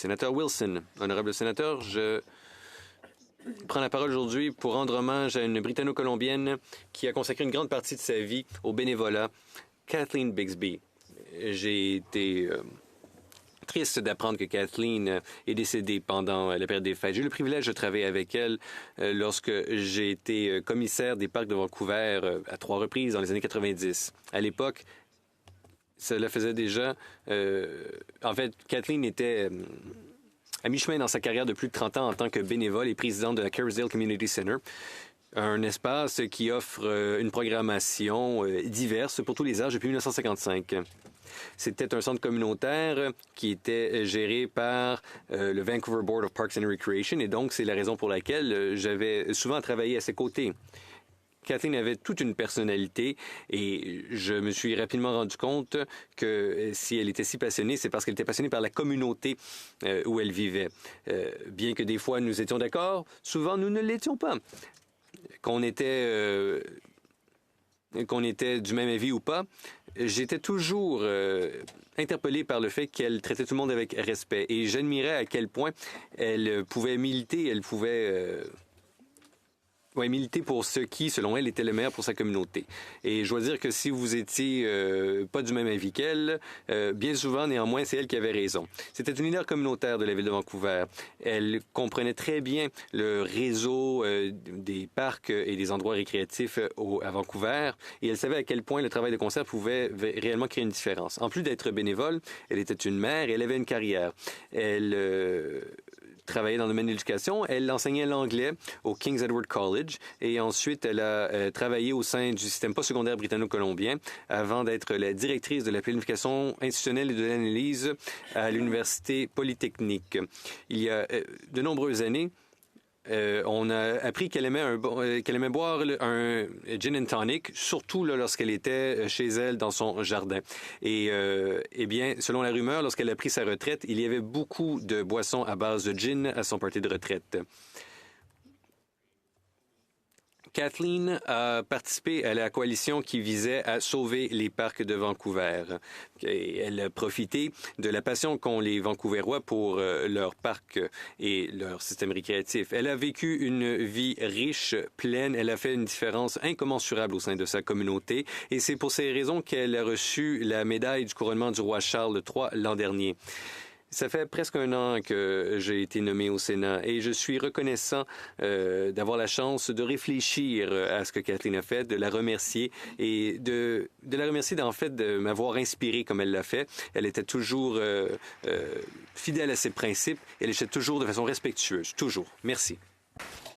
Sénateur Wilson. Honorable sénateur, je prends la parole aujourd'hui pour rendre hommage à une Britanno-Colombienne qui a consacré une grande partie de sa vie au bénévolat, Kathleen Bixby. J'ai été triste d'apprendre que Kathleen est décédée pendant la période des fêtes. J'ai eu le privilège de travailler avec elle lorsque j'ai été commissaire des parcs de Vancouver à 3 reprises dans les années 90. À l'époque, cela faisait déjà... en fait, Kathleen était à mi-chemin dans sa carrière de plus de 30 ans en tant que bénévole et présidente de la Kerrisdale Community Center, un espace qui offre une programmation diverse pour tous les âges depuis 1955. C'était un centre communautaire qui était géré par le Vancouver Board of Parks and Recreation et donc c'est la raison pour laquelle j'avais souvent travaillé à ses côtés. Kathleen avait toute une personnalité et je me suis rapidement rendu compte que si elle était si passionnée, c'est parce qu'elle était passionnée par la communauté où elle vivait. Bien que des fois nous étions d'accord, souvent nous ne l'étions pas. Qu'on était du même avis ou pas, j'étais toujours interpellé par le fait qu'elle traitait tout le monde avec respect. Et j'admirais à quel point elle pouvait militer, militer pour ce qui, selon elle, était le meilleur pour sa communauté. Et je dois dire que si vous étiez pas du même avis qu'elle, bien souvent, néanmoins, c'est elle qui avait raison. C'était une leader communautaire de la ville de Vancouver. Elle comprenait très bien le réseau des parcs et des endroits récréatifs à Vancouver et elle savait à quel point le travail de concert pouvait réellement créer une différence. En plus d'être bénévole, elle était une mère et elle avait une carrière. Elle travaillait dans le domaine de l'éducation. Elle enseignait l'anglais au King's Edward College et ensuite elle a travaillé au sein du système postsecondaire britanno-colombien avant d'être la directrice de la planification institutionnelle et de l'analyse à l'Université Polytechnique. Il y a de nombreuses années, on a appris qu'elle aimait boire un gin and tonic, surtout lorsqu'elle était chez elle dans son jardin. Et eh bien, selon la rumeur, lorsqu'elle a pris sa retraite, il y avait beaucoup de boissons à base de gin à son party de retraite. Kathleen a participé à la coalition qui visait à sauver les parcs de Vancouver. Et elle a profité de la passion qu'ont les Vancouverois pour leurs parcs et leur système récréatif. Elle a vécu une vie riche, pleine. Elle a fait une différence incommensurable au sein de sa communauté. Et c'est pour ces raisons qu'elle a reçu la médaille du couronnement du roi Charles III l'an dernier. Ça fait presque 1 an que j'ai été nommé au Sénat et je suis reconnaissant d'avoir la chance de réfléchir à ce que Kathleen a fait, de la remercier et de la remercier en fait de m'avoir inspiré comme elle l'a fait. Elle était toujours fidèle à ses principes. Elle agissait toujours de façon respectueuse, toujours. Merci.